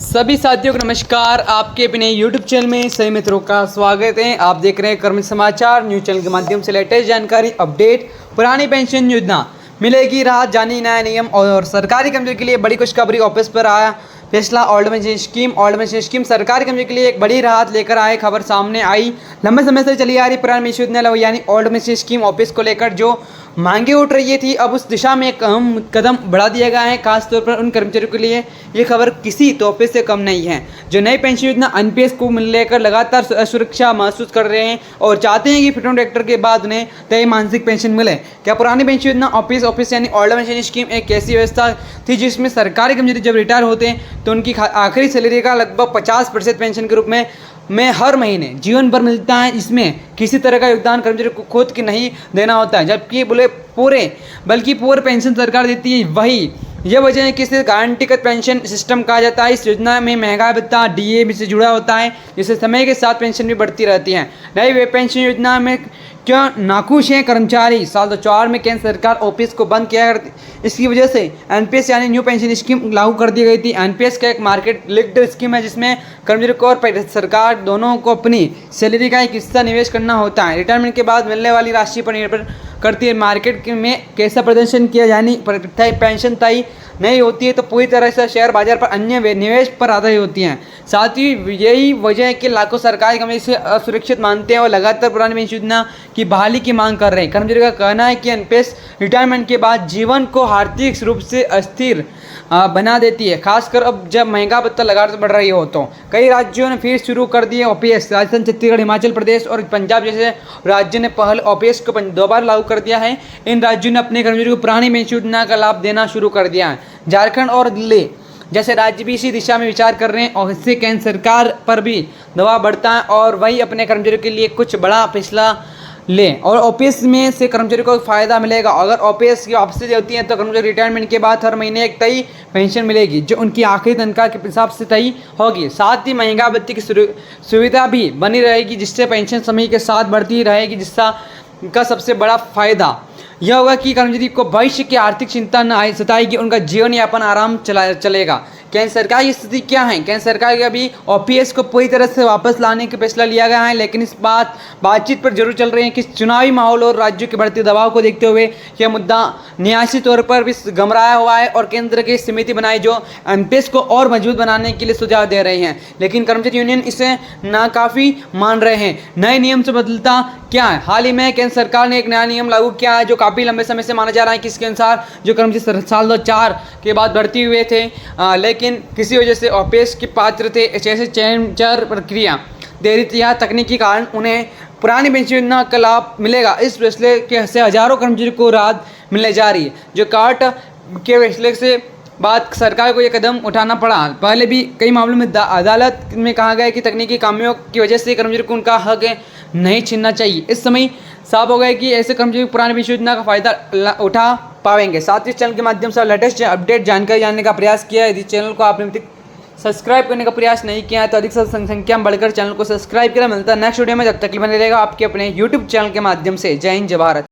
सभी साथियों को नमस्कार। आपके अपने YouTube चैनल में सभी मित्रों का स्वागत है। आप देख रहे हैं कर्मठ समाचार न्यूज चैनल के माध्यम से लेटेस्ट जानकारी अपडेट। पुरानी पेंशन योजना मिलेगी राहत, जानी नया नियम और सरकारी कर्मचारियों के लिए बड़ी खुशखबरी। ऑफिस पर आया फैसला। ओल्ड पेंशन स्कीम सरकारी कर्मचारियों के लिए एक बड़ी राहत लेकर आए। खबर सामने आई। लंबे समय से चली आ रही पुरानी पेंशन योजना यानी ओल्ड पेंशन स्कीम ऑफिस को लेकर जो मांगे उठ रही थी, अब उस दिशा में एक अहम कदम बढ़ा दिया गया है। खासतौर पर उन कर्मचारियों के लिए ये खबर किसी तोहफे से कम नहीं है जो नई पेंशन योजना एनपीएस को लेकर लगातार असुरक्षा महसूस कर रहे हैं और चाहते हैं कि फ्रीडम डायरेक्टर के बाद उन्हें तय मानसिक पेंशन मिले। क्या पुरानी पेंशन योजना ऑफिस यानी ओल्ड पेंशन स्कीम एक ऐसी व्यवस्था थी जिसमें सरकारी कर्मचारी जब रिटायर होते हैं तो उनकी आखिरी सैलरी का लगभग 50% पेंशन के रूप में हर महीने जीवन भर मिलता है। इसमें किसी तरह का योगदान कर्मचारी को खुद की नहीं देना होता है, जबकि बल्कि पूरे पेंशन सरकार देती है। वही यह वजह है कि इसे गारंटीगत पेंशन सिस्टम कहा जाता है। इस योजना में महंगाई भत्ता डीए भी से जुड़ा होता है, जिससे समय के साथ पेंशन भी बढ़ती रहती है। नई वे पेंशन योजना में क्यों नाखुश हैं कर्मचारी? साल 2004 में केंद्र सरकार ऑफिस को बंद किया करती, इसकी वजह से एनपीएस यानी न्यू पेंशन स्कीम लागू कर दी गई थी। एनपीएस का एक मार्केट लिंक्ड स्कीम है जिसमें कर्मचारी को और सरकार दोनों को अपनी सैलरी का एक हिस्सा निवेश करना होता है। रिटायरमेंट के बाद मिलने वाली राशि पर निर्भर करती है मार्केट में कैसा प्रदर्शन किया, यानी पेंशन तय नहीं होती है तो पूरी तरह से शेयर बाजार पर अन्य निवेश पर आधारित होती हैं। साथ ही यही वजह है कि लाखों सरकारी कर्मचारी इसे असुरक्षित मानते हैं और लगातार पुरानी पेंशन योजना की बहाली की मांग कर रहे हैं। कर्मचारी का कहना है कि एनपीएस रिटायरमेंट के बाद जीवन को आर्थिक रूप से अस्थिर बना देती है, खासकर अब जब महंगा भत्ता लगातार बढ़ रही हो। तो कई राज्यों ने फिर शुरू कर दिए ओपीएस। राजस्थान, छत्तीसगढ़, हिमाचल प्रदेश और पंजाब जैसे राज्यों ने पहले ओपीएस को दोबारा लागू कर दिया है। इन राज्यों ने अपने कर्मचारियों को पुरानी पेंशन योजना का लाभ देना शुरू कर दिया है। झारखंड और दिल्ली जैसे राज्य भी इसी दिशा में विचार कर रहे हैं और इससे केंद्र सरकार पर भी दबाव बढ़ता है और वही अपने कर्मचारियों के लिए कुछ बड़ा फैसला लें और ओपीएस में से कर्मचारी को फ़ायदा मिलेगा। अगर ओपीएस की वापसी होती है तो कर्मचारी रिटायरमेंट के बाद हर महीने एक तय पेंशन मिलेगी जो उनकी आखिरी तनख्वाह के हिसाब से तय होगी। साथ ही महंगा भत्ते की सुविधा भी बनी रहेगी जिससे पेंशन समय के साथ बढ़ती रहेगी, जिसका का सबसे बड़ा फ़ायदा यह होगा कि कर्मचारी को भविष्य की आर्थिक चिंता न सताएगी, उनका जीवन यापन आराम चलेगा। केंद्र सरकार की स्थिति क्या है? केंद्र सरकार के अभी ओपीएस को पूरी तरह से वापस लाने का फैसला लिया गया है, लेकिन इस बातचीत पर जरूर चल रही है कि चुनावी माहौल और राज्यों के बढ़ते दबाव को देखते हुए यह मुद्दा न्यासी तौर पर भी गमराया हुआ है और केंद्र की समिति बनाई जो एनपीएस को और मजबूत बनाने के लिए सुझाव दे रहे हैं, लेकिन कर्मचारी यूनियन इसे नाकाफी मान रहे हैं। नए नियम से बदलता क्या है? हाल ही में केंद्र सरकार ने एक नया नियम लागू किया है जो काफ़ी लंबे समय से माना जा रहा है कि इसके अनुसार जो कर्मचारी साल 2004 के बाद भर्ती हुए थे लेकिन किसी वजह से ओपीएस के पात्र थे, जैसे चयन प्रक्रिया देरी थी या तकनीकी कारण उन्हें पुरानी पेंशन योजना का लाभ मिलेगा। इस फैसले के से हजारों कर्मचारियों को राहत मिलने जा रही है। जो काट के फैसले से बाद सरकार को यह कदम उठाना पड़ा। पहले भी कई मामलों में अदालत में कहा गया कि तकनीकी खामियों की वजह से कर्मचारी को उनका हक नहीं छीनना चाहिए। इस समय साफ हो गया कि ऐसे कर्मचारी पुरानी पेंशन योजना का फायदा उठा पाएंगे। साथ ही चैनल के माध्यम से लेटेस्ट अपडेट जानकारी जानने का प्रयास किया है। यदि चैनल को आपने अभी तक सब्सक्राइब करने का प्रयास नहीं किया है तो अधिक से संख्या में बढ़कर चैनल को सब्सक्राइब करें। मिलता है नेक्स्ट वीडियो में, जब तक बने रहेगा आपके अपने यूट्यूब चैनल के माध्यम से। जय हिंद, जय भारत।